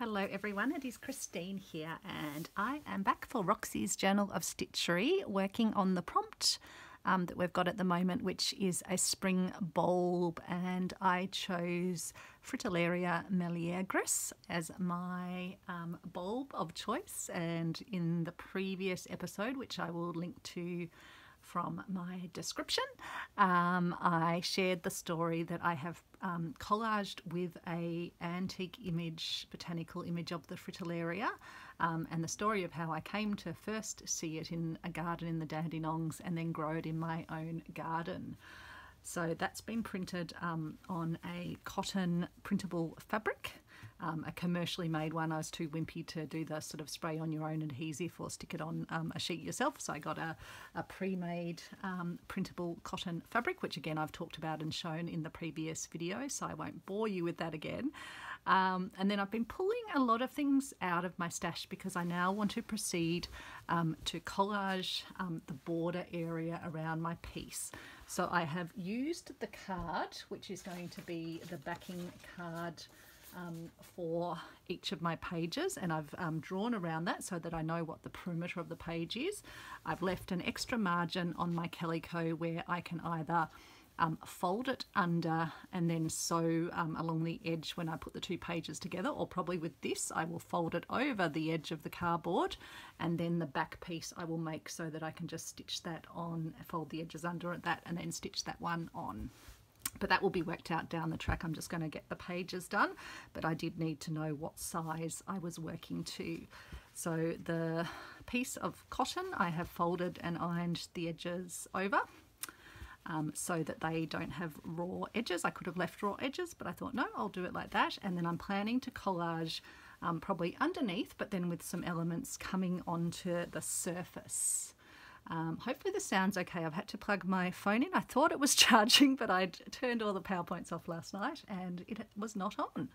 Hello everyone, it is Christine here and I am back for Roxy's Journal of Stitchery, working on the prompt that we've got at the moment, which is a spring bulb, and I chose Fritillaria meleagris as my bulb of choice. And in the previous episode, which I will link to from my description, I shared the story that I have collaged with a antique image, botanical image of the Fritillaria, and the story of how I came to first see it in a garden in the Dandenongs and then grow it in my own garden. So that's been printed on a cotton printable fabric, a commercially made one. I was too wimpy to do the sort of spray on your own adhesive or stick it on a sheet yourself, so I got a pre-made printable cotton fabric, which again I've talked about and shown in the previous video, so I won't bore you with that again. And then I've been pulling a lot of things out of my stash because I now want to proceed to collage the border area around my piece. So I have used the card, which is going to be the backing card for each of my pages, and I've drawn around that so that I know what the perimeter of the page is. I've left an extra margin on my calico where I can either fold it under and then sew along the edge when I put the two pages together, or probably with this I will fold it over the edge of the cardboard, and then the back piece I will make so that I can just stitch that on, fold the edges under that and then stitch that one on. But that will be worked out down the track. I'm just going to get the pages done, but I did need to know what size I was working to. So the piece of cotton I have folded and ironed the edges over so that they don't have raw edges. I could have left raw edges, but I thought no, I'll do it like that. And then I'm planning to collage probably underneath, but then with some elements coming onto the surface. Hopefully this sounds okay. I've had to plug my phone in. I thought it was charging, but I'd turned all the PowerPoints off last night and it was not on.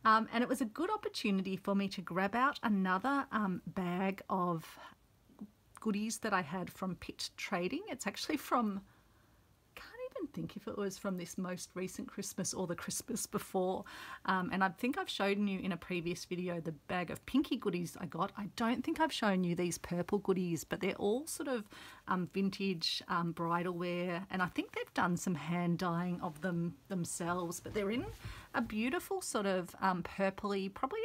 And it was a good opportunity for me to grab out another bag of goodies that I had from Pitt Trading. It's actually from, I think if it was from this most recent Christmas or the Christmas before, and I think I've shown you in a previous video the bag of pinky goodies I got. I don't think I've shown you these purple goodies, but they're all sort of vintage bridal wear, and I think they've done some hand dyeing of them themselves, but they're in a beautiful sort of purpley, probably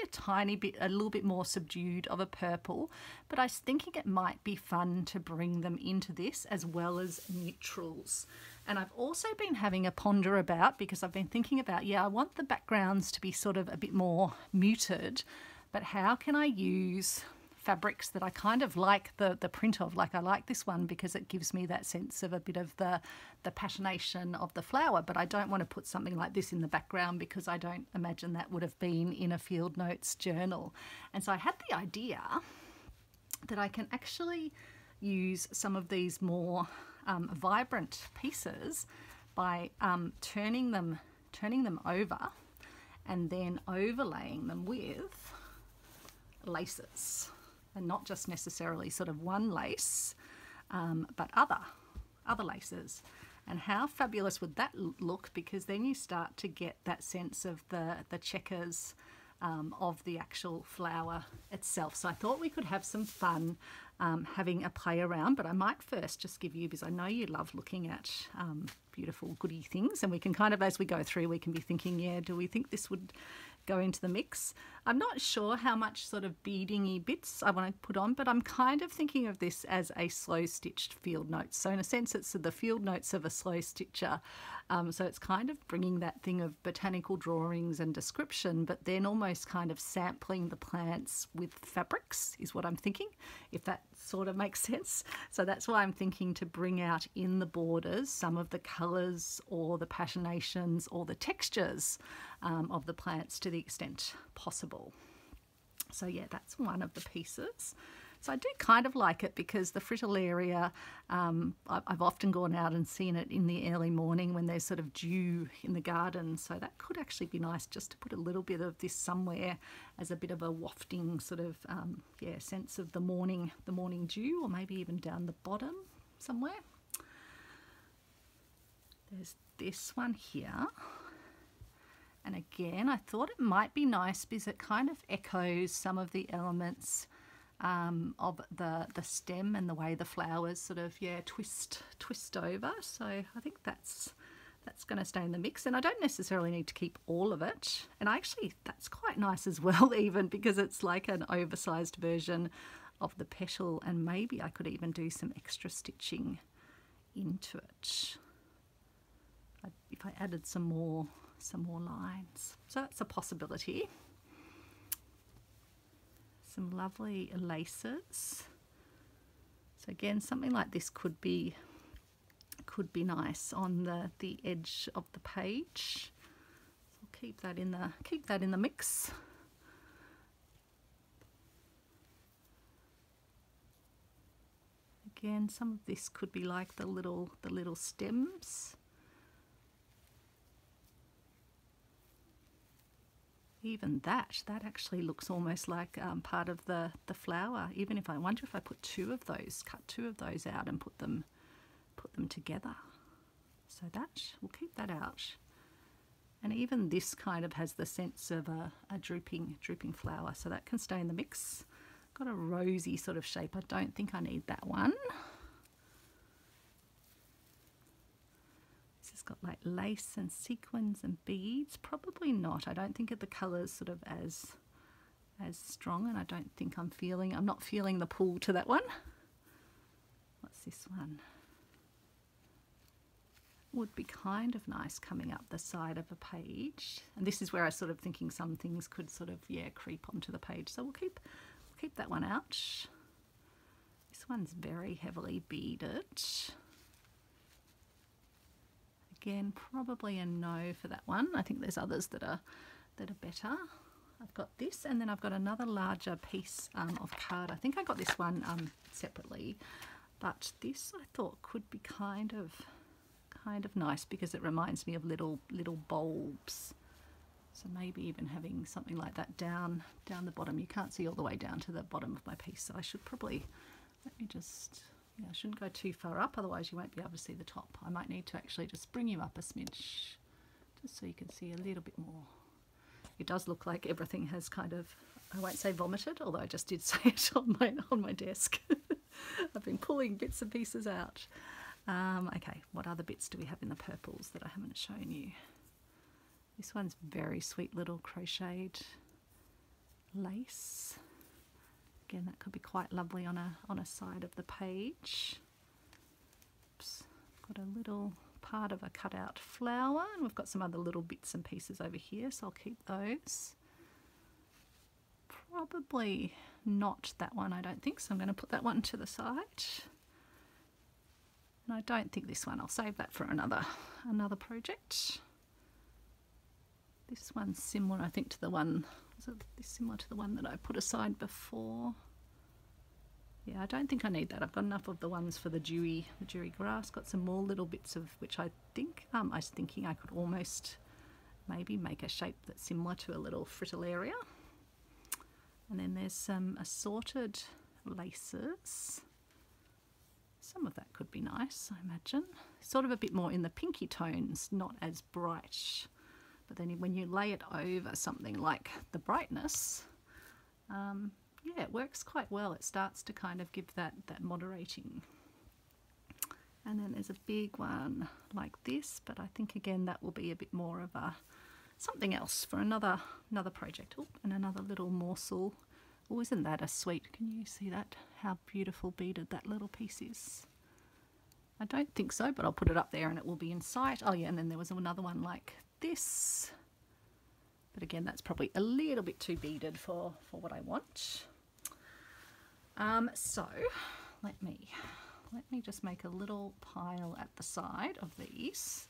a little bit more subdued of a purple, but I was thinking it might be fun to bring them into this as well as neutrals. And I've also been having a ponder about, because I've been thinking about, yeah, I want the backgrounds to be sort of a bit more muted, but how can I use fabrics that I kind of like the print of? Like I like this one because it gives me that sense of a bit of the patination of the flower, but I don't want to put something like this in the background because I don't imagine that would have been in a field notes journal. And so I had the idea that I can actually use some of these more vibrant pieces by turning them over and then overlaying them with laces, and not just necessarily sort of one lace, but other laces. And how fabulous would that look, because then you start to get that sense of the checkers of the actual flower itself. So I thought we could have some fun having a play around, but I might first just give you, because I know you love looking at beautiful goodie things, and we can kind of, as we go through, we can be thinking, yeah, do we think this would go into the mix? I'm not sure how much sort of beading-y bits I want to put on, but I'm kind of thinking of this as a slow stitched field notes. So in a sense it's the field notes of a slow stitcher. So it's kind of bringing that thing of botanical drawings and description, but then almost kind of sampling the plants with fabrics is what I'm thinking, if that sort of makes sense. So that's why I'm thinking to bring out in the borders some of the colours or the patinations or the textures of the plants to the extent possible. So yeah, that's one of the pieces. So I do kind of like it because the Fritillaria, I've often gone out and seen it in the early morning when there's sort of dew in the garden. So that could actually be nice just to put a little bit of this somewhere as a bit of a wafting sort of, yeah, sense of the morning dew, or maybe even down the bottom somewhere. There's this one here. And again, I thought it might be nice because it kind of echoes some of the elements of the stem and the way the flowers sort of, yeah, twist over. So I think that's going to stay in the mix, and I don't necessarily need to keep all of it. And actually that's quite nice as well, even because it's like an oversized version of the petal, and maybe I could even do some extra stitching into it if I added some more lines. So that's a possibility. Some lovely laces. So again, something like this could be nice on the edge of the page. So I'll keep that in the mix. Again, some of this could be like the little stems. Even that actually looks almost like part of the flower. Even if I wonder if I put two of those, cut two of those out and put them together. So that, we'll keep that out. And even this kind of has the sense of a drooping flower, so that can stay in the mix. Got a rosy sort of shape. I don't think I need that one. This has got like lace and sequins and beads. Probably not. I don't think the colour's sort of as strong, and I don't think I'm not feeling the pull to that one. What's this one? Would be kind of nice coming up the side of a page, and this is where I was sort of thinking some things could sort of, yeah, creep onto the page, so we'll keep that one out. This one's very heavily beaded. Again, probably a no for that one. I think there's others that are better. I've got this, and then I've got another larger piece of card. I think I got this one separately, but this I thought could be kind of nice because it reminds me of little bulbs. So maybe even having something like that down the bottom. You can't see all the way down to the bottom of my piece, so I should probably, let me just, yeah, I shouldn't go too far up, otherwise you won't be able to see the top. I might need to actually just bring you up a smidge, just so you can see a little bit more. It does look like everything has kind of, I won't say vomited, although I just did say it on my desk. I've been pulling bits and pieces out. Okay, what other bits do we have in the purples that I haven't shown you? This one's very sweet little crocheted lace. Again, that could be quite lovely on a side of the page. Oops, got a little part of a cutout flower, and we've got some other little bits and pieces over here, so I'll keep those. Probably not that one, I don't think, so I'm going to put that one to the side. And I don't think this one, I'll save that for another project. This one's similar, I think, to the one, is it similar to the one that I put aside before? Yeah, I don't think I need that. I've got enough of the ones for the dewy grass. Got some more little bits of which I think, I was thinking I could almost maybe make a shape that's similar to a little Fritillaria. And then there's some assorted laces. Some of that could be nice, I imagine. Sort of a bit more in the pinky tones, not as bright. But then when you lay it over something like the brightness, yeah, it works quite well. It starts to kind of give that moderating. And then there's a big one like this, but I think again that will be a bit more of a something else for another project. Oh, and another little morsel. Oh, isn't that a sweet? Can you see that? How beautiful beaded that little piece is. I don't think so, but I'll put it up there and it will be in sight. Oh yeah, and then there was another one like this. But again, that's probably a little bit too beaded for what I want. So let me just make a little pile at the side of these.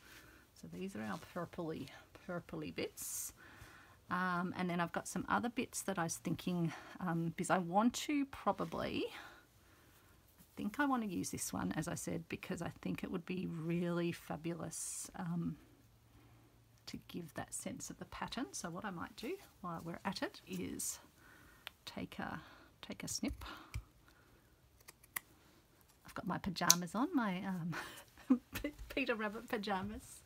So these are our purpley bits. And then I've got some other bits that I was thinking, because I want to probably, I think I want to use this one, as I said, because I think it would be really fabulous to give that sense of the pattern. So what I might do while we're at it is take a snip. I've got my pajamas on, my Peter Rabbit pajamas.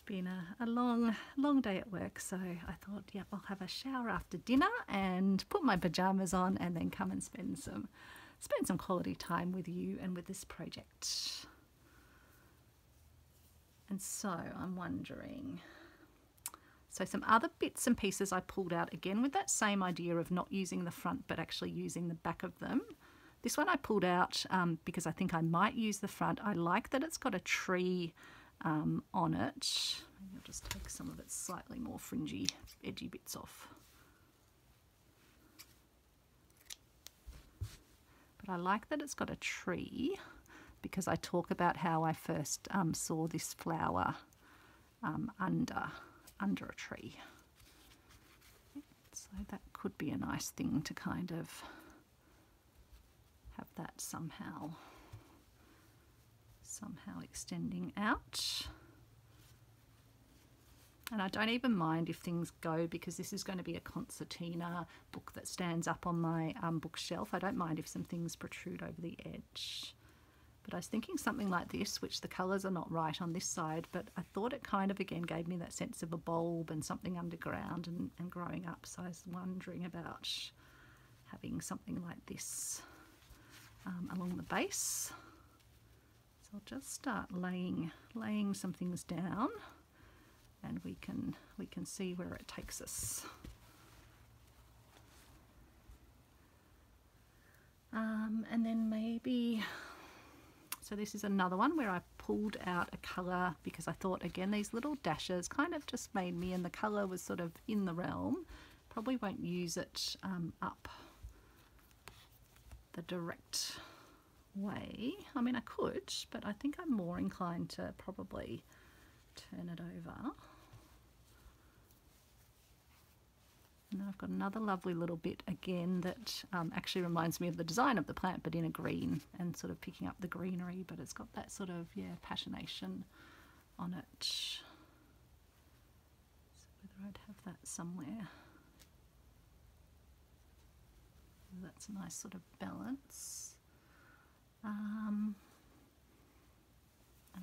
Been a long day at work, so I thought, yep, I'll have a shower after dinner and put my pajamas on and then come and spend some quality time with you and with this project. And so I'm wondering, so some other bits and pieces I pulled out again with that same idea of not using the front but actually using the back of them. This one I pulled out because I think I might use the front. I like that it's got a tree on it. Maybe I'll just take some of its slightly more fringy, edgy bits off. But I like that it's got a tree because I talk about how I first saw this flower under a tree. So that could be a nice thing to kind of have that somehow extending out. And I don't even mind if things go, because this is going to be a concertina book that stands up on my bookshelf. I don't mind if some things protrude over the edge. But I was thinking something like this, which the colours are not right on this side, but I thought it kind of again gave me that sense of a bulb and something underground and growing up. So I was wondering about having something like this along the base. So I'll just start laying some things down, and we can see where it takes us. And then maybe, so this is another one where I pulled out a colour because I thought, again, these little dashes kind of just made me, and the colour was sort of in the realm. Probably won't use it up the direct way. I mean, I could, but I think I'm more inclined to probably turn it over. And I've got another lovely little bit again that actually reminds me of the design of the plant, but in a green, and sort of picking up the greenery, but it's got that sort of, yeah, passionation on it. So whether I'd have that somewhere. That's a nice sort of balance. And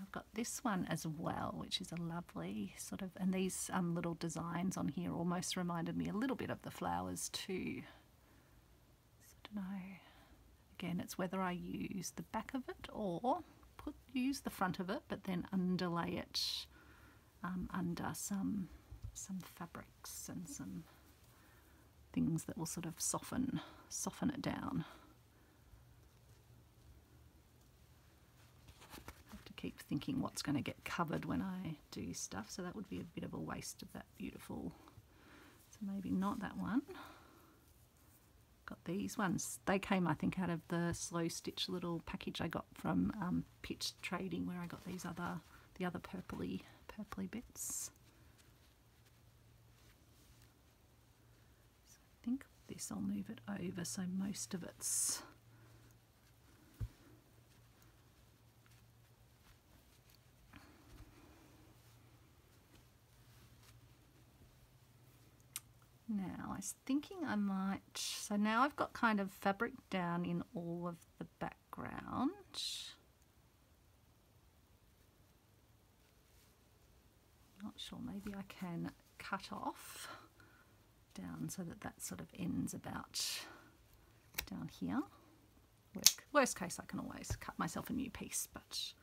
I've got this one as well, which is a lovely sort of, and these little designs on here almost reminded me a little bit of the flowers too. So I don't know. Again, it's whether I use the back of it or use the front of it, but then underlay it under some fabrics and some things that will sort of soften it down. Keep thinking what's going to get covered when I do stuff, so that would be a bit of a waste of that beautiful, so maybe not that one. Got these ones, they came I think out of the Slow Stitch little package I got from Pitt Trading, where I got these the other purpley bits. So I think this, I'll move it over so most of it's now. I was thinking I might, so now I've got kind of fabric down in all of the background. Not sure, maybe I can cut off down so that sort of ends about down here. Worst case, I can always cut myself a new piece, but at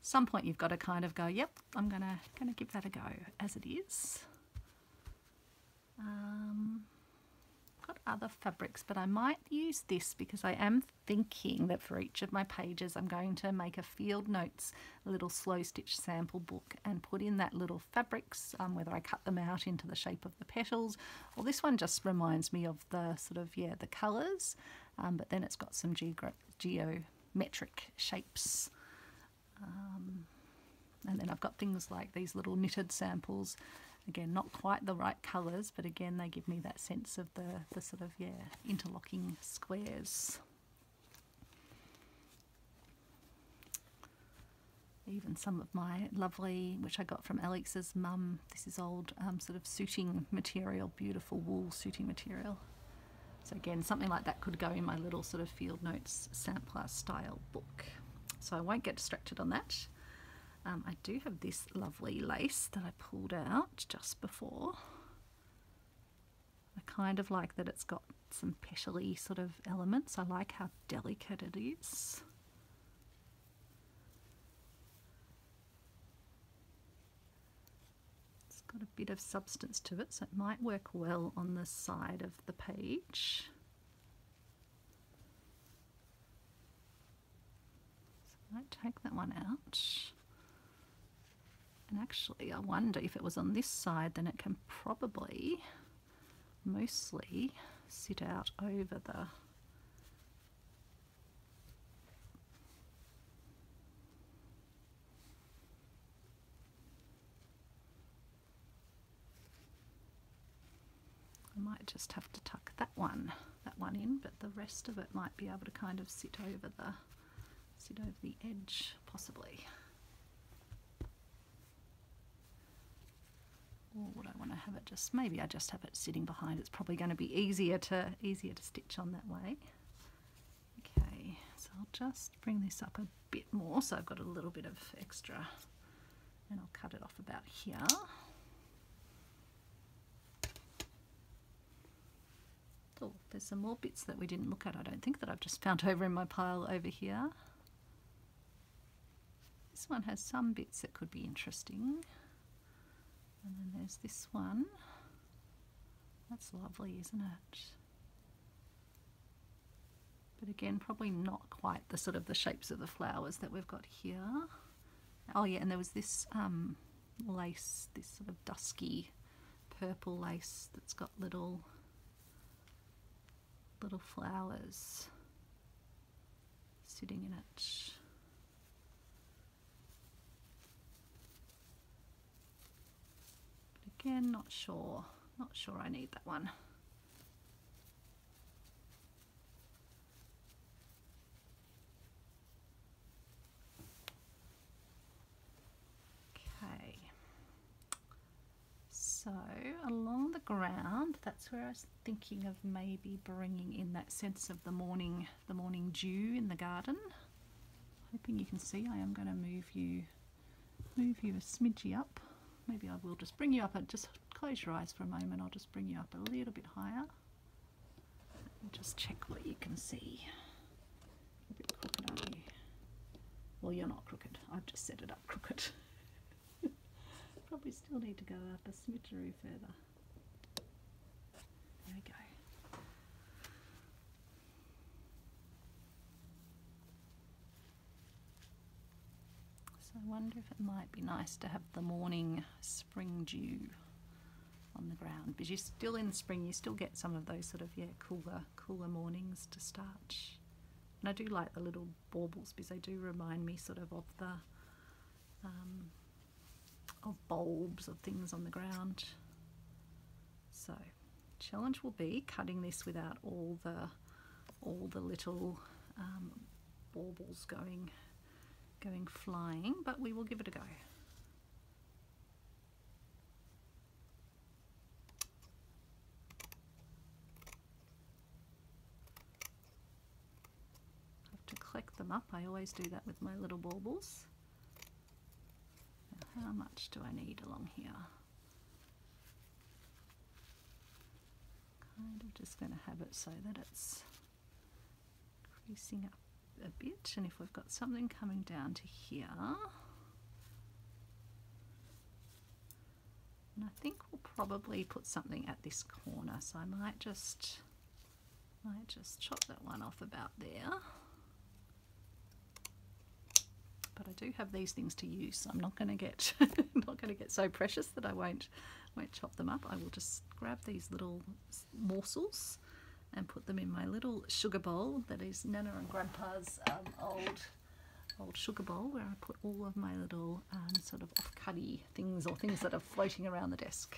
some point you've got to kind of go, yep, I'm gonna give that a go as it is. Got other fabrics, but I might use this because I am thinking that for each of my pages I'm going to make a field notes, a little slow stitch sample book, and put in that little fabrics, whether I cut them out into the shape of the petals, or this one just reminds me of the sort of, yeah, the colours, but then it's got some geometric shapes. And then I've got things like these little knitted samples. Again, not quite the right colours, but again, they give me that sense of the sort of, yeah, interlocking squares. Even some of my lovely, which I got from Alex's mum, this is old sort of suiting material, beautiful wool suiting material. So again, something like that could go in my little sort of field notes sampler style book. So I won't get distracted on that. I do have this lovely lace that I pulled out just before. I kind of like that it's got some petally sort of elements. I like how delicate it is. It's got a bit of substance to it, so it might work well on the side of the page. So I might take that one out. And actually, I wonder if it was on this side, then it can probably mostly sit out over the I might just have to tuck that one in, but the rest of it might be able to kind of sit over the edge possibly. Or would I want to have it just, maybe I just have it sitting behind. It's probably going to be easier to stitch on that way. Okay, so I'll just bring this up a bit more so I've got a little bit of extra, and I'll cut it off about here. Oh, there's some more bits that we didn't look at, I don't think, that I've just found over in my pile over here. This one has some bits that could be interesting. And then there's this one. That's lovely, isn't it? But again, probably not quite the sort of the shapes of the flowers that we've got here. Oh yeah, and there was this lace, this sort of dusky purple lace that's got little flowers sitting in it. Again, not sure I need that one. Okay, so along the ground, that's where I was thinking of maybe bringing in that sense of the morning dew in the garden. Hoping you can see, I am going to move you a smidgy up. Maybe I will just bring you up and just close your eyes for a moment. I'll just bring you up a little bit higher. And just check what you can see. A bit crooked, aren't you? Well, you're not crooked. I've just set it up crooked. Probably still need to go up a smidgery further. There we go. So I wonder if it might be nice to have the morning spring dew on the ground, because you're still in spring, you still get some of those sort of cooler mornings to start. And I do like the little baubles because they do remind me sort of the of bulbs of things on the ground. So challenge will be cutting this without all the little baubles going flying, but we will give it a go. Have to collect them up. I always do that with my little baubles. Now, how much do I need along here? Kind of just going to have it so that it's creasing up a bit, and if we've got something coming down to here, and I think we'll probably put something at this corner, so I might just chop that one off about there. But I do have these things to use, so I'm not going to get so precious that I won't chop them up. I will just grab these little morsels and put them in my little sugar bowl that is Nana and Grandpa's old sugar bowl, where I put all of my little sort of off-cutty things, or things that are floating around the desk.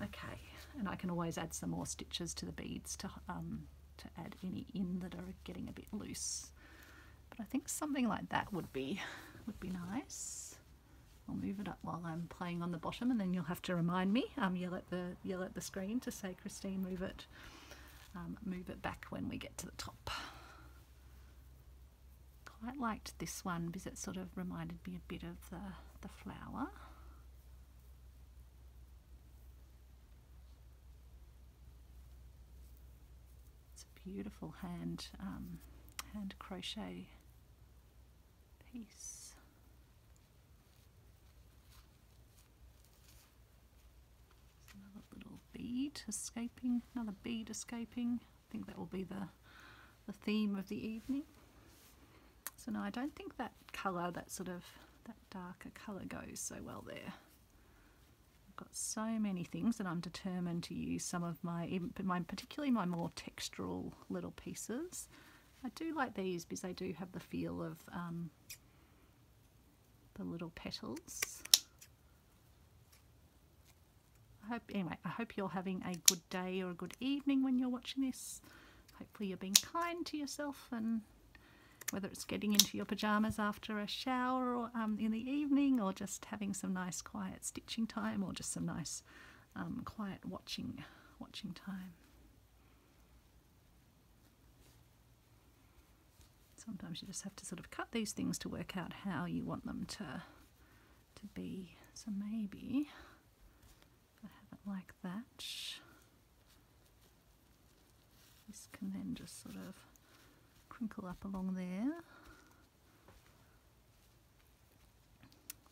Okay, and I can always add some more stitches to the beads to add any in that are getting a bit loose. But I think something like that would be nice. I'll move it up while I'm playing on the bottom, and then you'll have to remind me. Yell at the screen to say, Christine, move it back when we get to the top. quite liked this one because it sort of reminded me a bit of the flower. It's a beautiful hand crochet piece. There's another little bead escaping, another bead escaping. I think that will be the theme of the evening. So no, I don't think that colour, that darker colour goes so well there. I've got so many things that I'm determined to use some of particularly my more textural little pieces. I do like these because they do have the feel of the little petals. I hope you're having a good day or a good evening when you're watching this. Hopefully you're being kind to yourself, and whether it's getting into your pajamas after a shower or in the evening, or just having some nice quiet stitching time, or just some nice quiet watching time. Sometimes you just have to sort of cut these things to work out how you want them to be. So maybe if I have it like that, this can then just sort of crinkle up along there.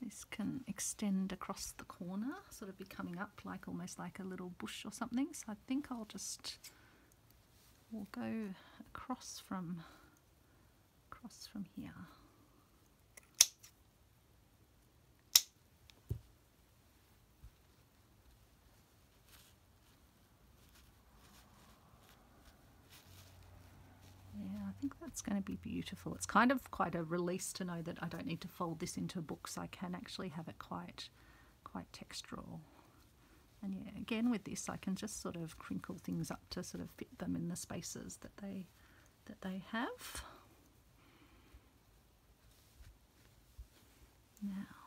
This can extend across the corner, sort of be coming up like almost like a little bush or something. So I think we'll go across from here. I think that's going to be beautiful. It's kind of quite a release to know that I don't need to fold this into books. I can actually have it quite textural. And yeah, again with this I can just sort of crinkle things up to sort of fit them in the spaces that they have. Now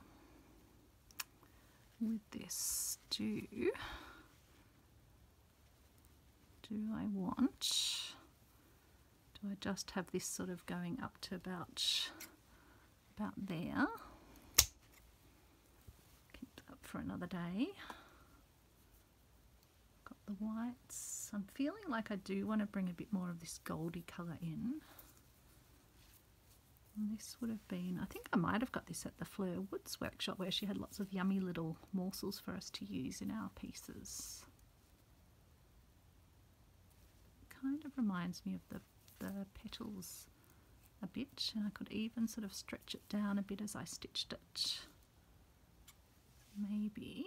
with this, do I just have this sort of going up to about there? Keep that up for another day. Got the whites. I'm feeling like I do want to bring a bit more of this goldy colour in. And this would have been, I think I might have got this at the Fleur Woods workshop, where she had lots of yummy little morsels for us to use in our pieces. Kind of reminds me of the petals a bit, and I could even sort of stretch it down a bit as I stitched it. Maybe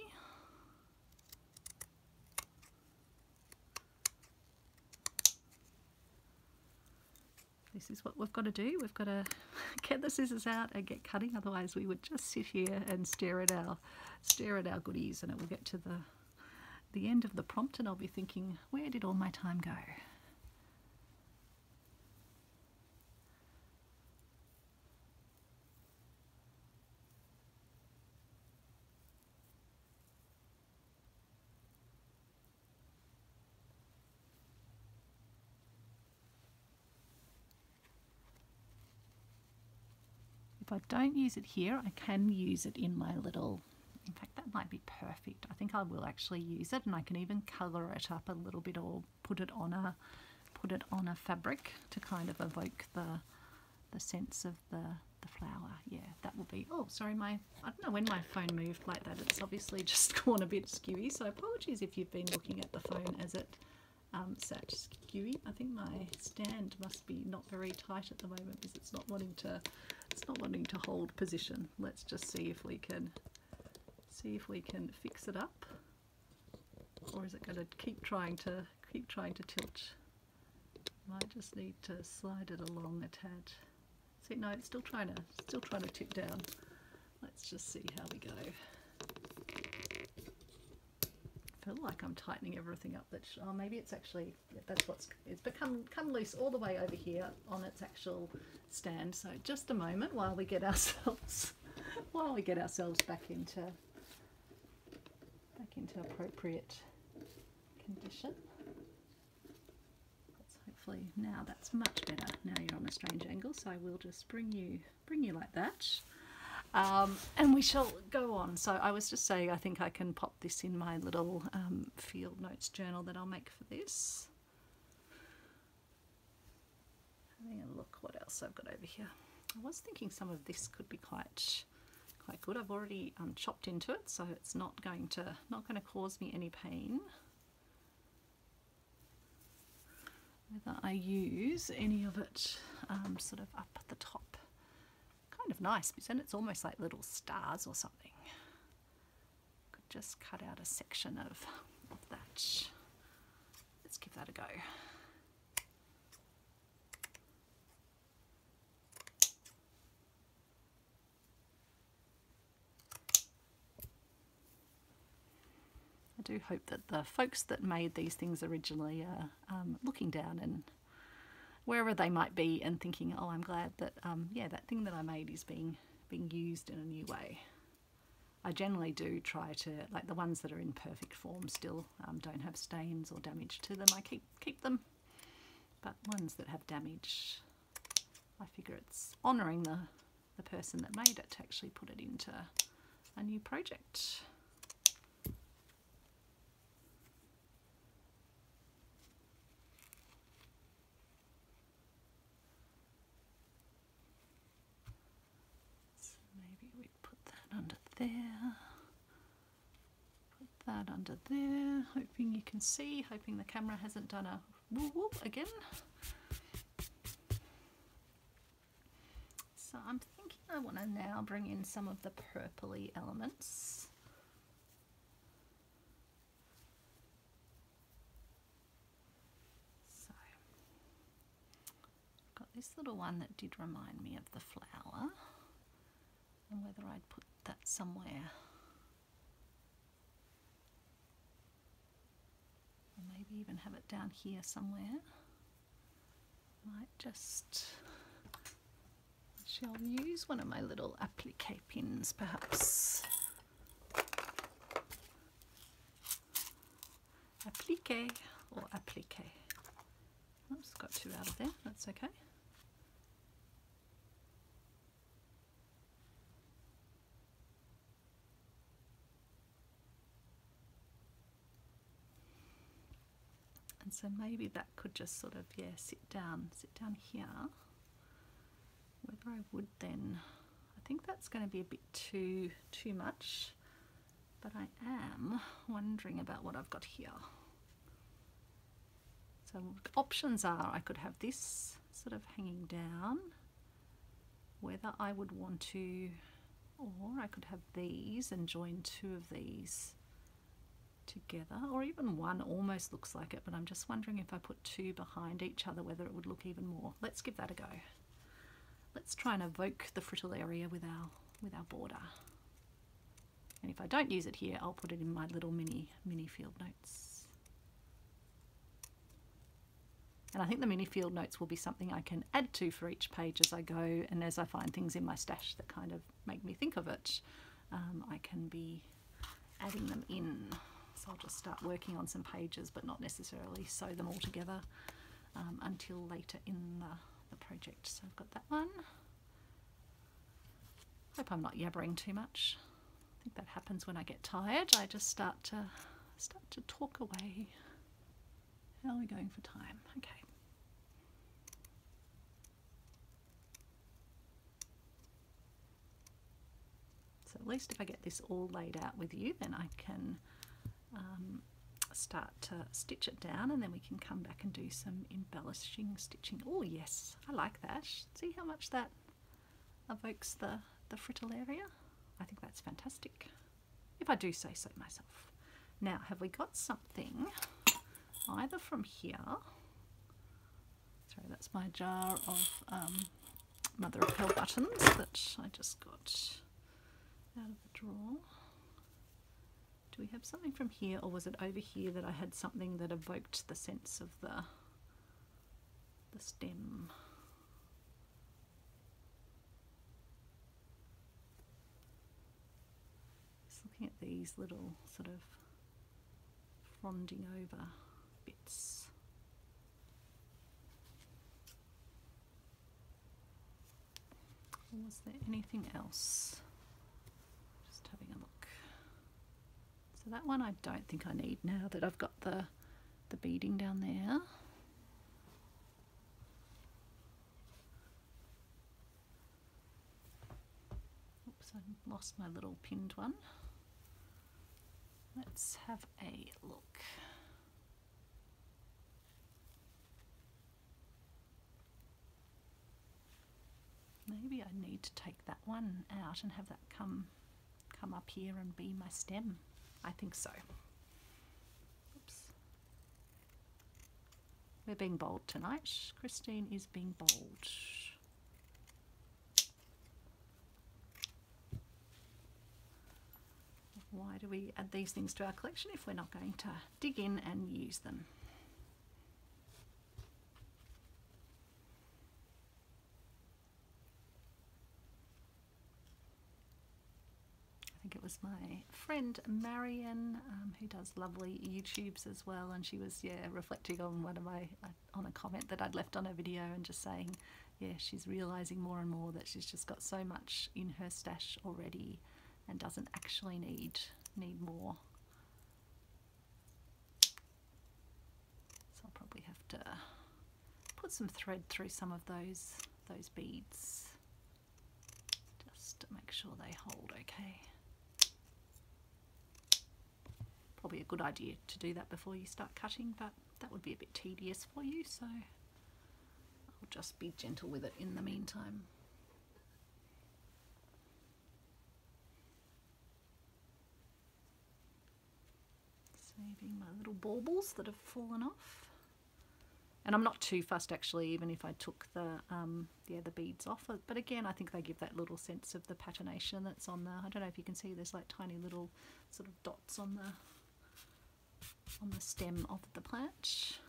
this is what we've got to do. We've got to get the scissors out and get cutting, otherwise we would just sit here and stare at our goodies, and it will get to the end of the prompt and I'll be thinking, where did all my time go? If I don't use it here, I can use it in my little, in fact that might be perfect. I think I will actually use it, and I can even colour it up a little bit, or put it on a fabric to kind of evoke the sense of the flower. Yeah, that will be, oh sorry, I don't know when my phone moved like that. It's obviously just gone a bit skewy, so apologies if you've been looking at the phone as it sat skewy. I think my stand must be not very tight at the moment because it's not wanting to hold position. Let's just see if we can fix it up, or is it going to keep trying to tilt? Might just need to slide it along a tad. See, no, it's still trying to tip down. Let's just see how we go. I feel like I'm tightening everything up. Oh, maybe it's actually, that's it's come loose all the way over here on its actual stand. So just a moment while we get ourselves back into appropriate condition. Let's hopefully now that's much better. Now you're on a strange angle, so I will just bring you like that. And we shall go on. So I was just saying, I think I can pop this in my little field notes journal that I'll make for this. Having a look what else I've got over here. I was thinking some of this could be quite good. I've already chopped into it, so it's not going to cause me any pain. Whether I use any of it sort of up at the top. Kind of nice, because then it's almost like little stars or something. Could just cut out a section of that. Let's give that a go. I do hope that the folks that made these things originally are looking down and wherever they might be and thinking, oh, I'm glad that yeah, that thing that I made is being used in a new way. I generally do try to, like the ones that are in perfect form still don't have stains or damage to them, I keep them, but ones that have damage, I figure it's honouring the person that made it to actually put it into a new project. There, put that under there, hoping you can see, hoping the camera hasn't done a whoop whoop again. So I'm thinking I want to now bring in some of the purpley elements. So I've got this little one that did remind me of the flower, and whether I'd put that somewhere, or maybe even have it down here somewhere. Might just, shall use one of my little applique pins perhaps. Applique or applique. Oops, got two out of there, that's okay. And so maybe that could just sort of, yeah, sit down here. Whether I would then, I think that's going to be a bit too much, but I am wondering about what I've got here. So options are, I could have this sort of hanging down, whether I would want to, or I could have these and join two of these together, or even one almost looks like it, but I'm just wondering if I put two behind each other whether it would look even more. Let's give that a go. Let's try and evoke the Fritillaria with our border. And if I don't use it here, I'll put it in my little mini field notes. And I think the mini field notes will be something I can add to for each page as I go, and as I find things in my stash that kind of make me think of it, I can be adding them in. So I'll just start working on some pages, but not necessarily sew them all together until later in the project. So I've got that one. Hope I'm not yabbering too much. I think that happens when I get tired. I just start to talk away. How are we going for time? Okay. So at least if I get this all laid out with you, then I can start to stitch it down, and then we can come back and do some embellishing stitching. Oh yes, I like that. See how much that evokes the Fritillaria? I think that's fantastic, if I do say so myself. Now, have we got something either from here? Sorry, that's my jar of mother of pearl buttons that I just got out of the drawer. Do we have something from here, or was it over here that I had something that evoked the sense of the stem? Just looking at these little sort of fronding over bits. Or was there anything else? Just having a look. So that one I don't think I need now that I've got the beading down there. Oops, I lost my little pinned one. Let's have a look. Maybe I need to take that one out and have that come up here and be my stem. I think so. Oops. We're being bold tonight. Christine is being bold. Why do we add these things to our collection if we're not going to dig in and use them? I think it was my friend Marion who does lovely YouTubes as well, and she was reflecting on on a comment that I'd left on her video and just saying she's realizing more and more that she's just got so much in her stash already and doesn't actually need more. So I'll probably have to put some thread through some of those beads just to make sure they hold okay. Probably a good idea to do that before you start cutting, but that would be a bit tedious for you, so I'll just be gentle with it in the meantime. Saving my little baubles that have fallen off. And I'm not too fussed actually, even if I took the beads off. But again, I think they give that little sense of the patination that's on the, I don't know if you can see, there's like tiny little sort of dots on the stem of the plant.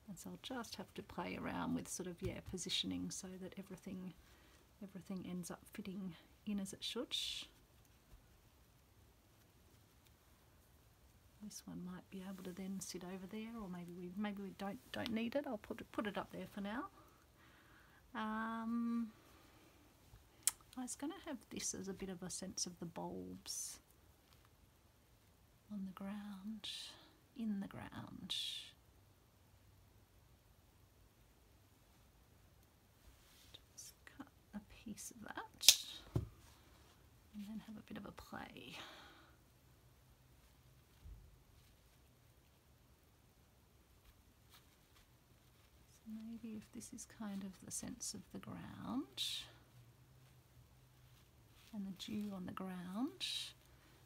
And so I'll just have to play around with sort of positioning so that everything ends up fitting in as it should. This one might be able to then sit over there, or maybe we don't need it. I'll put it up there for now. I was going to have this as a bit of a sense of the bulbs on the ground, in the ground. Just cut a piece of that and then have a bit of a play. So maybe if this is kind of the sense of the ground and the dew on the ground,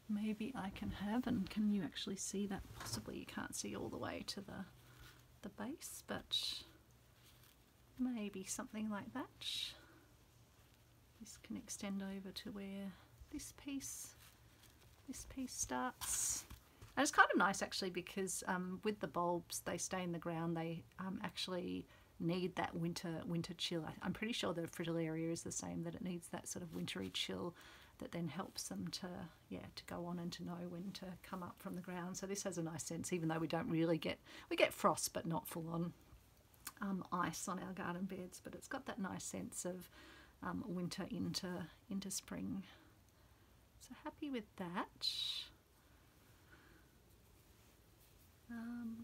maybe I can have, and can you actually see that? Possibly you can't see all the way to the base, but maybe something like that. This can extend over to where this piece starts. And it's kind of nice actually, because with the bulbs, they stay in the ground. They actually need that winter chill. I'm pretty sure the Fritillaria is the same, that it needs that sort of wintry chill that then helps them to go on and to know when to come up from the ground. So this has a nice sense, even though we don't really get frost, but not full on ice on our garden beds. But it's got that nice sense of winter into spring. So happy with that.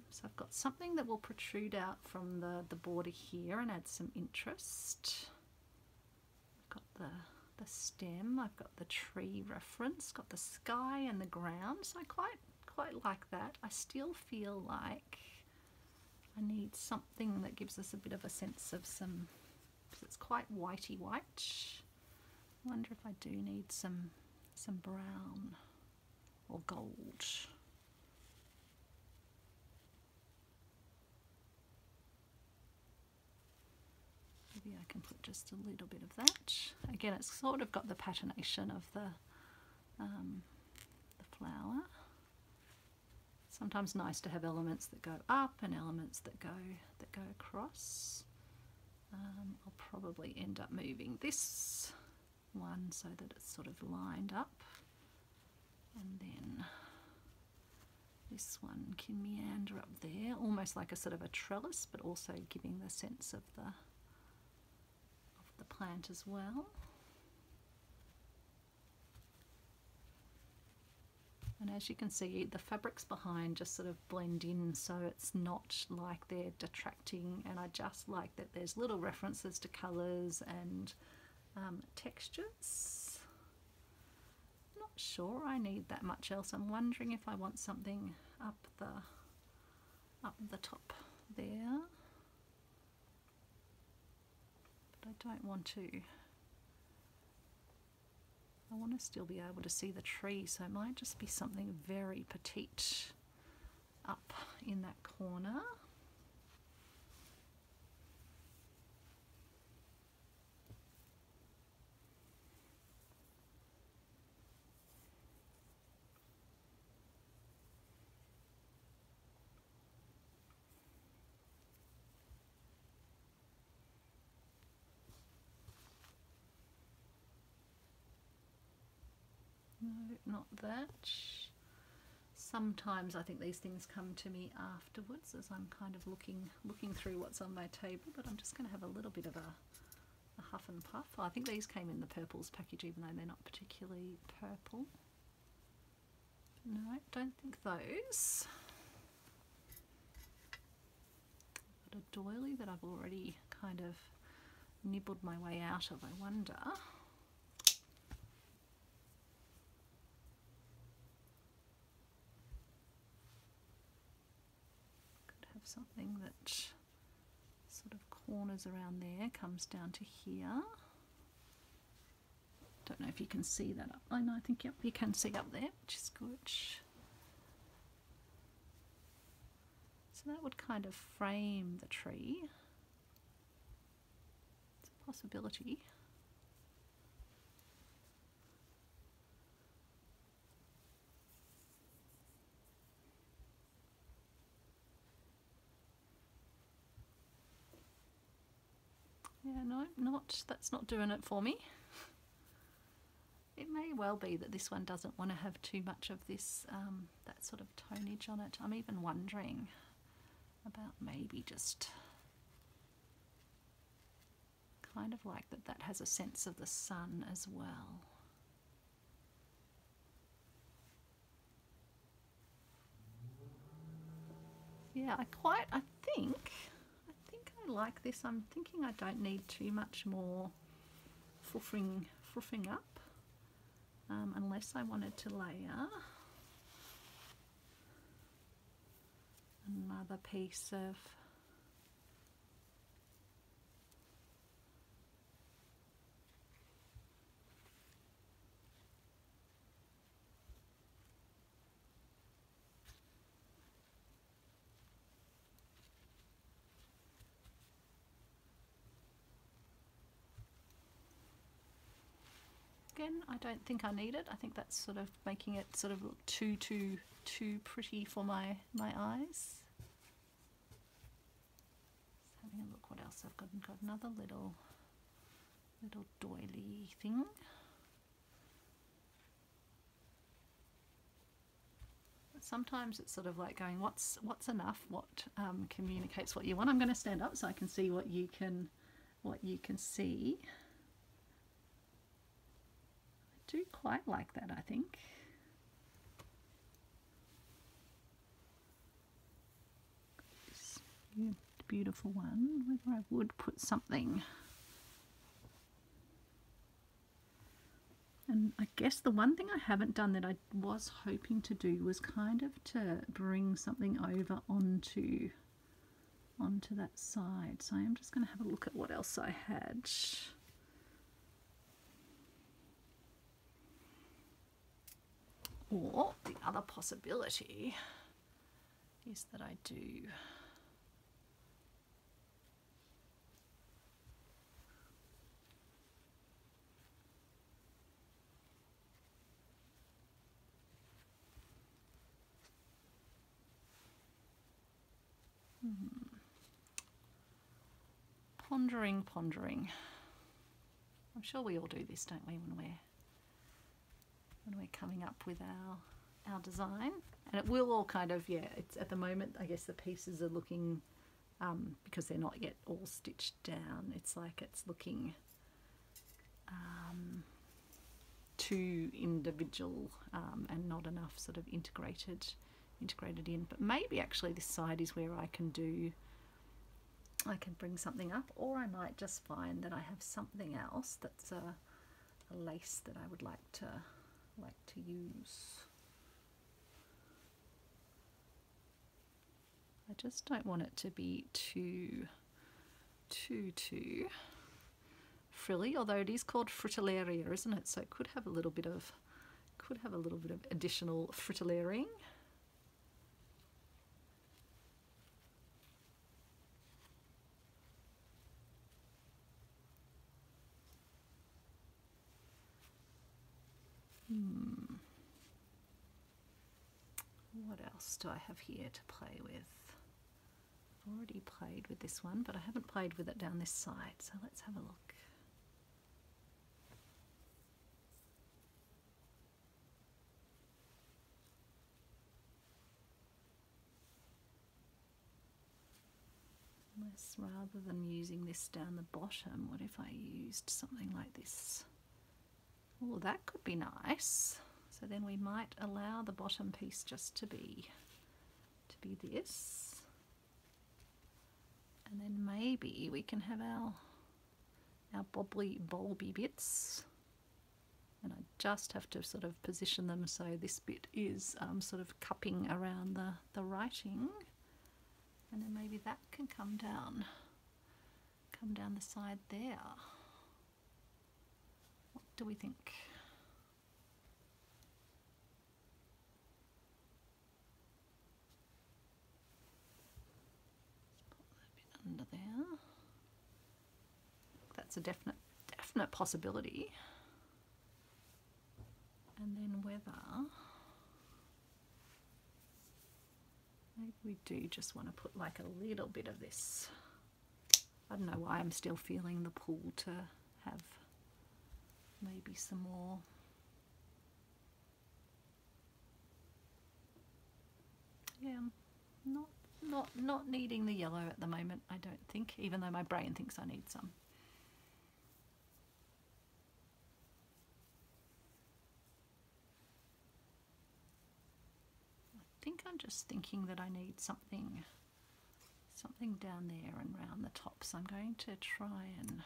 So I've got something that will protrude out from the border here and add some interest. I've got the stem, I've got the tree reference, got the sky and the ground, so I quite like that. I still feel like I need something that gives us a bit of a sense of some, because it's quite whitey white. I wonder if I do need some brown or gold. Maybe I can put just a little bit of that. Again, it's sort of got the patination of the flower. Sometimes nice to have elements that go up and elements that go across. I'll probably end up moving this one so that it's sort of lined up, and then this one can meander up there, almost like a sort of a trellis, but also giving the sense of the plant as well. And as you can see, the fabrics behind just sort of blend in, so it's not like they're detracting, and I just like that there's little references to colours and textures. Not sure I need that much else. I'm wondering if I want something up the top there, but I don't want to. I want to still be able to see the tree, so it might just be something very petite up in that corner. No, not that. Sometimes I think these things come to me afterwards as I'm kind of looking through what's on my table, but I'm just going to have a little bit of a huff and puff. Oh, I think these came in the purples package, even though they're not particularly purple. No, don't think those. I've got a doily that I've already kind of nibbled my way out of, I wonder. Something that sort of corners around there, comes down to here. Don't know if you can see that up. I know, I think, yep, you can see up there, which is good. So that would kind of frame the tree. It's a possibility. Yeah, no, that's not doing it for me. It may well be that this one doesn't want to have too much of this, that sort of tonage on it. I'm even wondering about maybe just kind of like that has a sense of the sun as well. Yeah, I think I like this. I'm thinking I don't need too much more fluffing up, unless I wanted to layer another piece of again, I don't think I need it. I think that's sort of making it sort of look too pretty for my eyes. Just having a look what else I've got. I've got another little doily thing. But sometimes it's sort of like going, what's enough? What communicates what you want? I'm going to stand up so I can see what you can see. I do quite like that, I think. This beautiful one, whether I would put something. And I guess the one thing I haven't done that I was hoping to do was kind of to bring something over onto that side. So I am just going to have a look at what else I had. Or the other possibility is that I do pondering. I'm sure we all do this, don't we, when we're coming up with our design. And it will all kind of, yeah, it's at the moment, I guess the pieces are looking, because they're not yet all stitched down, it's like it's looking too individual and not enough sort of integrated in. But maybe actually this side is where I can bring something up, or I might just find that I have something else that's a lace that I would like to use. I just don't want it to be too frilly, although it is called Fritillaria, isn't it? So it could have a little bit of additional fritillaring. What else do I have here to play with? I've already played with this one, but I haven't played with it down this side, so let's have a look. Rather than using this down the bottom, what if I used something like this? Oh, that could be nice. So then we might allow the bottom piece just to be this, and then maybe we can have our bulby bits, and I just have to sort of position them so this bit is sort of cupping around the writing, and then maybe that can come down the side there. What do we think? Under there. That's a definite possibility. And then whether maybe we do just want to put like a little bit of this. I don't know why I'm still feeling the pull to have maybe some more. Yeah, not needing the yellow at the moment, I don't think, even though my brain thinks I need some. I think I'm just thinking that I need something down there and round the top, so I'm going to try and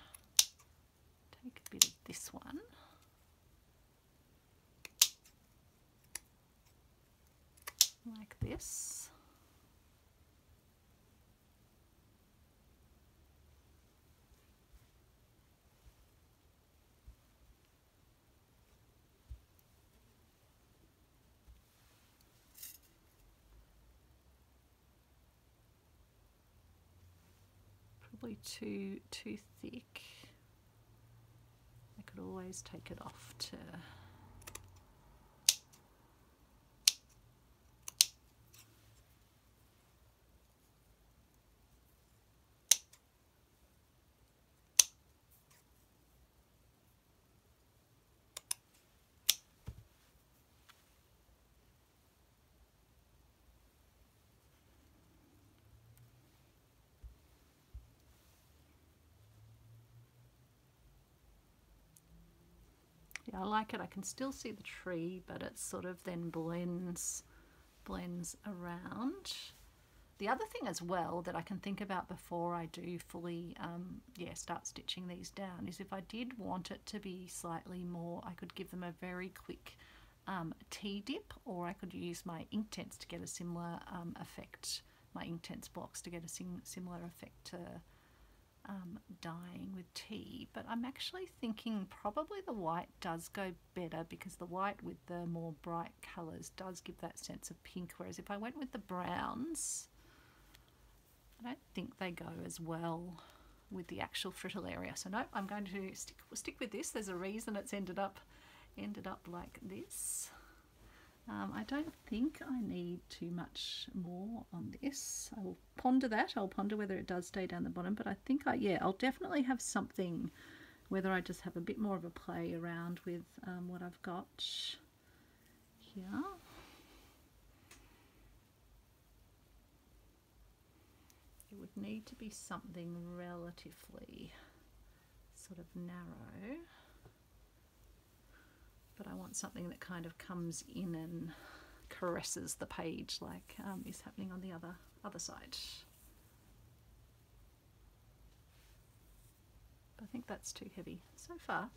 take a bit of this one. Like this. Probably too thick. I could always take it off to I like it. I can still see the tree, but it sort of then blends around. The other thing as well that I can think about before I do fully start stitching these down is if I did want it to be slightly more, I could give them a very quick tea dip, or I could use my Inktense to get a similar effect, my Inktense blocks to get a similar effect to dyeing with tea. But I'm actually thinking probably the white does go better, because the white with the more bright colours does give that sense of pink, whereas if I went with the browns, I don't think they go as well with the actual Fritillaria. So no, I'm going to stick with this. There's a reason it's ended up like this. I don't think I need too much more on this. I will ponder that. I'll ponder whether it does stay down the bottom, but I think I'll definitely have something, whether I just have a bit more of a play around with what I've got here. would need to be something relatively sort of narrow, but I want something that kind of comes in and caresses the page like is happening on the other side. But I think that's too heavy. So far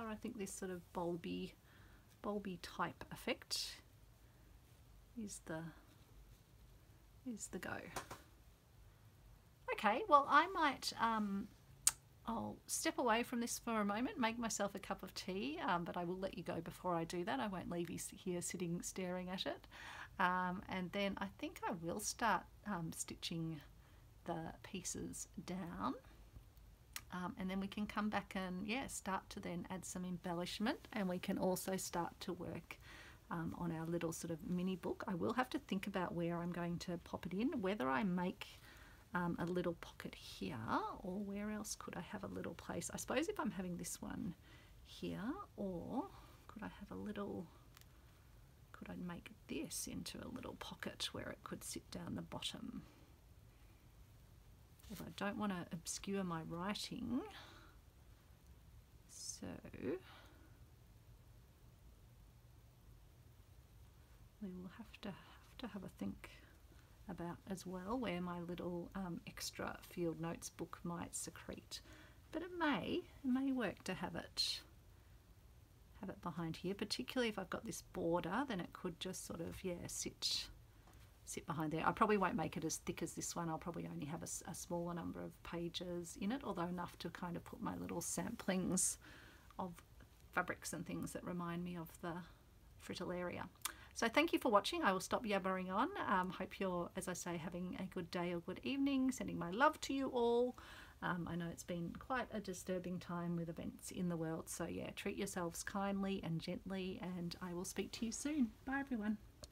I think this sort of bulby type effect is the go. Okay, well I might I'll step away from this for a moment, make myself a cup of tea, but I will let you go before I do that. I won't leave you here sitting staring at it. And then I think I will start stitching the pieces down. And then we can come back and start to then add some embellishment, and we can also start to work on our little sort of mini book. I will have to think about where I'm going to pop it in, whether I make a little pocket here, or where else could I have a little place. I suppose if I'm having this one here, or could I have a little, could I make this into a little pocket where it could sit down the bottom? If I don't want to obscure my writing, so we will have to have a think about as well where my little extra field notes book might secrete. But it may work to have it behind here, particularly if I've got this border, then it could just sort of sit behind there. I probably won't make it as thick as this one. I'll probably only have a smaller number of pages in it, although enough to kind of put my little samplings of fabrics and things that remind me of the Fritillaria. So thank you for watching. I will stop yabbering on. Hope you're, as I say, having a good day or good evening. Sending my love to you all. I know it's been quite a disturbing time with events in the world. So yeah, treat yourselves kindly and gently, and I will speak to you soon. Bye everyone.